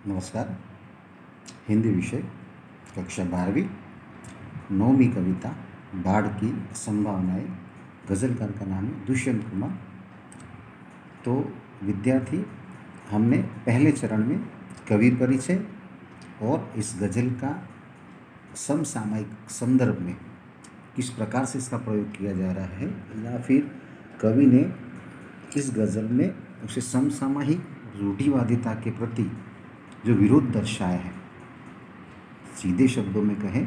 नमस्कार। हिंदी विषय कक्षा 12वीं 9वीं कविता बाढ़ की संभावनाएं। गज़लकार का नाम है दुष्यंत कुमार। तो विद्यार्थी, हमने पहले चरण में कवि परिचय और इस गज़ल का समसामयिक संदर्भ में किस प्रकार से इसका प्रयोग किया जा रहा है, या फिर कवि ने इस गज़ल में उसे समसामयिक रूढ़िवादिता के प्रति जो विरोध दर्शाया है, सीधे शब्दों में कहें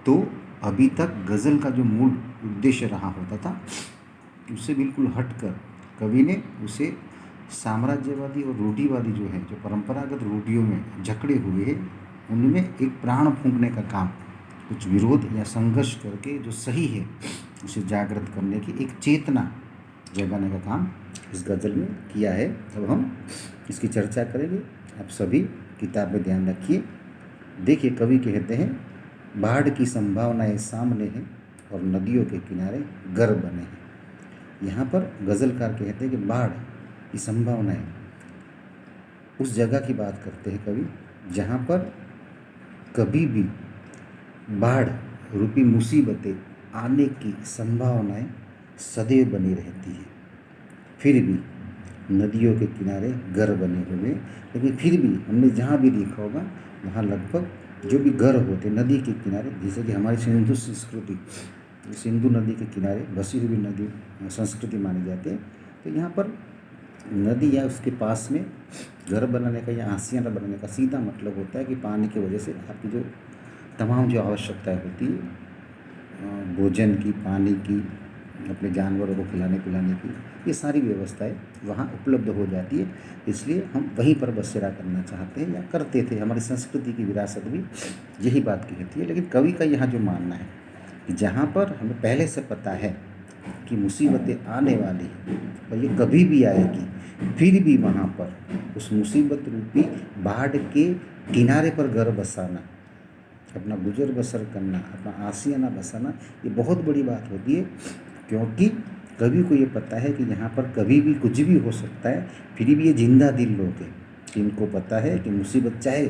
तो अभी तक गज़ल का जो मूल उद्देश्य रहा होता था उससे बिल्कुल हटकर कवि ने उसे साम्राज्यवादी और रूढ़िवादी जो है, जो परंपरागत रूढ़ियों में जकड़े हुए हैं, उनमें एक प्राण फूंकने का काम, कुछ विरोध या संघर्ष करके जो सही है उसे जागृत करने की एक चेतना जगाने का काम इस गज़ल में किया है। अब हम इसकी चर्चा करेंगे। आप सभी किताब में ध्यान रखिए। देखिए, कवि कहते हैं, बाढ़ की संभावनाएं सामने हैं और नदियों के किनारे घर बने हैं। यहाँ पर गज़लकार कहते हैं कि बाढ़ की संभावनाएं, उस जगह की बात करते हैं कवि जहाँ पर कभी भी बाढ़ रूपी मुसीबतें आने की संभावनाएं सदैव बनी रहती है। फिर भी नदियों के किनारे घर बने हुए, लेकिन फिर भी हमने जहाँ भी देखा होगा वहाँ लगभग जो भी घर होते नदी के किनारे, जैसे कि हमारी सिंधु संस्कृति, सिंधु नदी के किनारे बसी हुई नदी संस्कृति मानी जाती है। तो यहाँ पर नदी या उसके पास में घर बनाने का या आशियाना बनाने का सीधा मतलब होता है कि पानी की वजह से आपकी जो तमाम जो आवश्यकताएं होती है, भोजन की, पानी की, अपने जानवरों को खिलाने पिलाने की, ये सारी व्यवस्थाएं वहाँ उपलब्ध हो जाती है। इसलिए हम वहीं पर बसेरा करना चाहते हैं या करते थे। हमारी संस्कृति की विरासत भी यही बात कहती है। लेकिन कवि का यहाँ जो मानना है कि जहाँ पर हमें पहले से पता है कि मुसीबतें आने वाली हैं और ये कभी भी आएगी, फिर भी वहाँ पर उस मुसीबत रूपी बाढ़ के किनारे पर घर बसाना, अपना गुजर बसर करना, अपना आशियाना बसाना, ये बहुत बड़ी बात होती है। क्योंकि कवि को ये पता है कि यहाँ पर कभी भी कुछ भी हो सकता है, फिर भी ये जिंदा दिल लोग हैं कि इनको पता है कि मुसीबत चाहे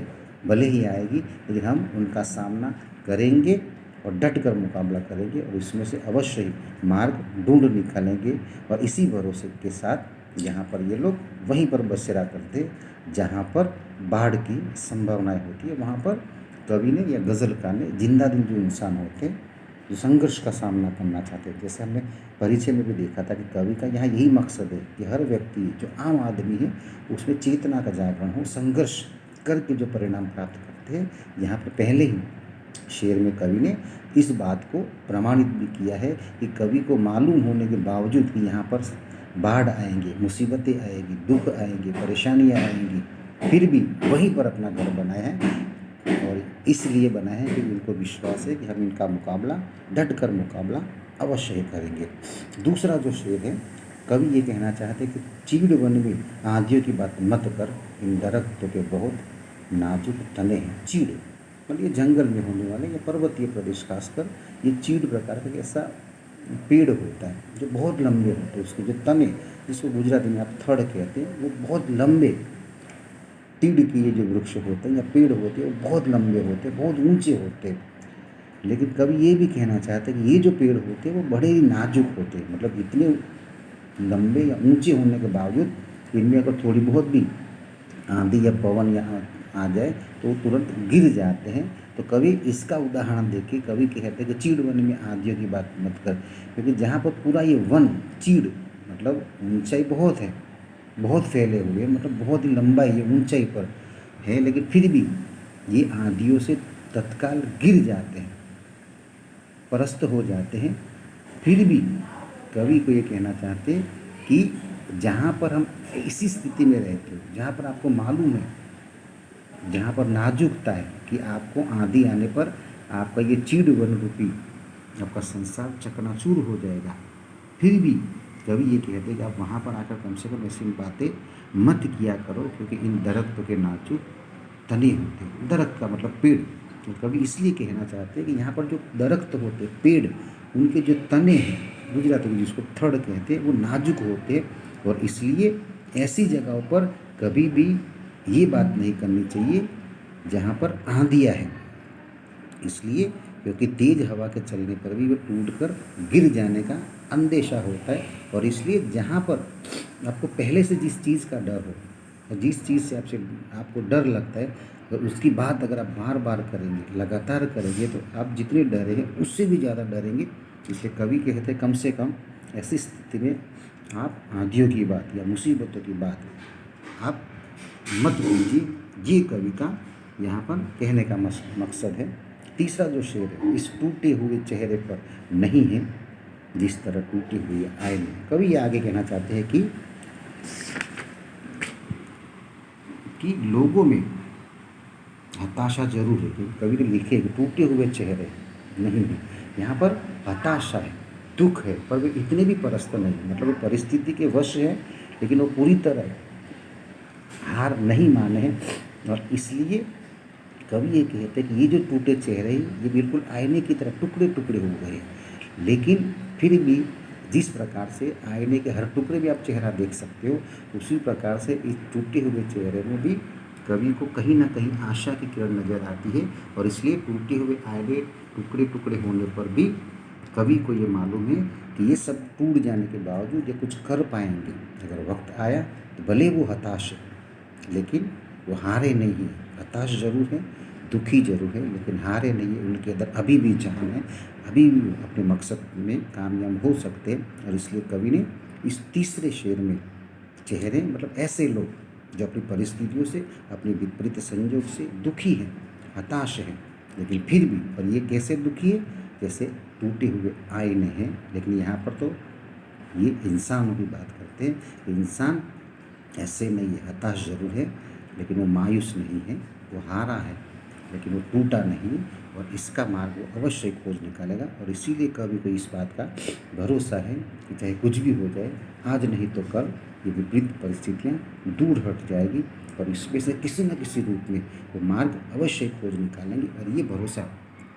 भले ही आएगी, लेकिन हम उनका सामना करेंगे और डट कर मुकाबला करेंगे और इसमें से अवश्य ही मार्ग ढूंढ निकालेंगे। और इसी भरोसे के साथ यहाँ पर ये लोग वहीं पर बसेरा करते जहाँ पर बाढ़ की संभावनाएं होती है। वहाँ पर कवि ने या गज़लकार ने जिंदा दिल जो इंसान होते हैं, जो संघर्ष का सामना करना चाहते हैं, जैसे हमने परिचय में भी देखा था कि कवि का यहाँ यही मकसद है कि हर व्यक्ति जो आम आदमी है उसमें चेतना का जागरण हो, संघर्ष करके जो परिणाम प्राप्त करते हैं। यहाँ पर पहले ही शेर में कवि ने इस बात को प्रमाणित भी किया है कि कवि को मालूम होने के बावजूद कि यहाँ पर बाढ़ आएंगे, मुसीबतें आएगी, दुख आएंगे, परेशानियाँ आएंगी, फिर भी वहीं पर अपना घर बनाया है। और इसलिए बना है कि उनको विश्वास है कि हम इनका मुकाबला, डट कर मुकाबला अवश्य ही करेंगे। दूसरा जो शेर है, कवि ये कहना चाहते हैं कि चीड़ वन में आंधियों की बात मत कर, इन दरख्तों के बहुत नाजुक तने हैं। चीड़ मतलब ये जंगल में होने वाले या पर्वतीय प्रदेश, खासकर ये चीड़ प्रकार का ऐसा पेड़ होता है जो बहुत लंबे होते हैं। उसके जो तने, जिसको गुजराती में आप थड़ कहते हैं, वो बहुत लंबे, तीड़ की ये जो वृक्ष होते हैं या पेड़ होते हैं वो बहुत लंबे होते हैं, बहुत ऊंचे होते हैं। लेकिन कवि ये भी कहना चाहते हैं कि ये जो पेड़ होते हैं वो बड़े ही नाजुक होते हैं। मतलब इतने लंबे या ऊंचे होने के बावजूद इनमें अगर थोड़ी बहुत भी आंधी या पवन यहाँ आ जाए तो वो तुरंत गिर जाते हैं। तो कवि इसका उदाहरण देके कवि कहते हैं कि चीड़ वन में आंधियों की बात मत कर, क्योंकि जहाँ पर पूरा ये वन, चीड़ मतलब ऊंचाई बहुत है, बहुत फैले हुए, मतलब बहुत ही लंबाई है, ऊंचाई पर है, लेकिन फिर भी ये आंधियों से तत्काल गिर जाते हैं, परास्त हो जाते हैं। फिर भी कवि को ये कहना चाहते हैं कि जहाँ पर हम इसी स्थिति में रहते हो, जहाँ पर आपको मालूम है, जहाँ पर नाजुकता है कि आपको आंधी आने पर आपका ये चीड़ वन रूपी आपका संसार चकनाचूर हो जाएगा, फिर भी कवि ये कहते हैं कि आप वहाँ पर आकर कम से कम ऐसी बातें मत किया करो, क्योंकि इन दरख्तों के नाजुक तने होते हैं। दरख्त का मतलब पेड़। तो कवि इसलिए कहना चाहते हैं कि यहाँ पर जो दरख्त होते हैं, पेड़, उनके जो तने हैं, गुजराती में जिसको थड़ कहते हैं, वो नाजुक होते हैं। और इसलिए ऐसी जगहों पर कभी भी ये बात नहीं करनी चाहिए जहाँ पर आंधियाँ हैं। इसलिए क्योंकि तेज़ हवा के चलने पर भी वो टूटकर गिर जाने का अंदेशा होता है, और इसलिए जहाँ पर आपको पहले से जिस चीज़ का डर हो और जिस चीज़ से आपको डर लगता है, तो उसकी बात अगर आप बार बार करेंगे, लगातार करेंगे, तो आप जितने डरे हैं उससे भी ज़्यादा डरेंगे। इसलिए कवि कहते हैं कम से कम ऐसी स्थिति में आप आंधियों की बात या मुसीबतों की बात आप मत कीजिए। ये कवि का यहाँ पर कहने का मकसद है। तीसरा जो शेर है, इस टूटे हुए चेहरे पर नहीं है जिस तरह टूटे हुए आईने। कवि ये आगे कहना चाहते हैं कि लोगों में हताशा जरूर है, क्योंकि कवि ने लिखे कि टूटे हुए चेहरे नहीं है। यहाँ पर हताशा है, दुख है, पर वे इतने भी परस्त नहीं, मतलब वो परिस्थिति के वश है, लेकिन वो पूरी तरह हार नहीं माने हैं। और इसलिए कवि ये कहते हैं कि ये जो टूटे चेहरे हैं ये बिल्कुल आईने की तरह टुकड़े टुकड़े हो गए, लेकिन फिर भी जिस प्रकार से आईने के हर टुकड़े में आप चेहरा देख सकते हो, उसी प्रकार से इस टूटे हुए चेहरे में भी कवि को कहीं ना कहीं आशा की किरण नजर आती है। और इसलिए टूटे हुए आईने टुकड़े टुकड़े होने पर भी कवि को ये मालूम है कि ये सब टूट जाने के बावजूद ये कुछ कर पाएंगे। अगर वक्त आया तो भले वो हताश है, लेकिन वो हारे नहीं हैं। हताश जरूर है, दुखी जरूर है, लेकिन हारे नहीं है। उनके अंदर अभी भी जान है, अभी भी अपने मकसद में कामयाब हो सकते हैं। और इसलिए कवि ने इस तीसरे शेर में चेहरे, मतलब ऐसे लोग जो अपनी परिस्थितियों से, अपने विपरीत संयोग से दुखी हैं, हताश हैं, लेकिन फिर भी, और ये कैसे दुखी है, जैसे टूटे हुए आईने हैं। लेकिन यहाँ पर तो ये इंसानों की बात करते हैं। इंसान ऐसे नहीं है, हताश जरूर है, लेकिन वो मायूस नहीं है, वो हारा है, लेकिन वो टूटा नहीं, और इसका मार्ग वो अवश्य खोज निकालेगा। और इसीलिए कवि को इस बात का भरोसा है कि चाहे कुछ भी हो जाए, आज नहीं तो कल ये विपरीत परिस्थितियाँ दूर हट जाएगी, और इसमें से किसी न किसी रूप में वो मार्ग अवश्य खोज निकालेंगे। और ये भरोसा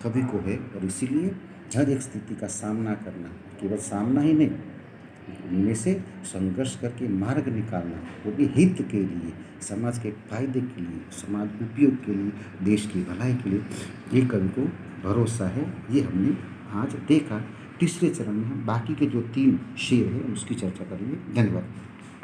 कवि को है, और इसीलिए हर एक स्थिति का सामना करना, केवल सामना ही नहीं, उनमें से संघर्ष करके मार्ग निकालना, वो भी हित के लिए, समाज के फायदे के लिए, समाज उपयोग के लिए, देश की भलाई के लिए, ये कवि को भरोसा है। ये हमने आज देखा। तीसरे चरण में हम बाकी के जो 3 शेर हैं उसकी चर्चा करेंगे। धन्यवाद।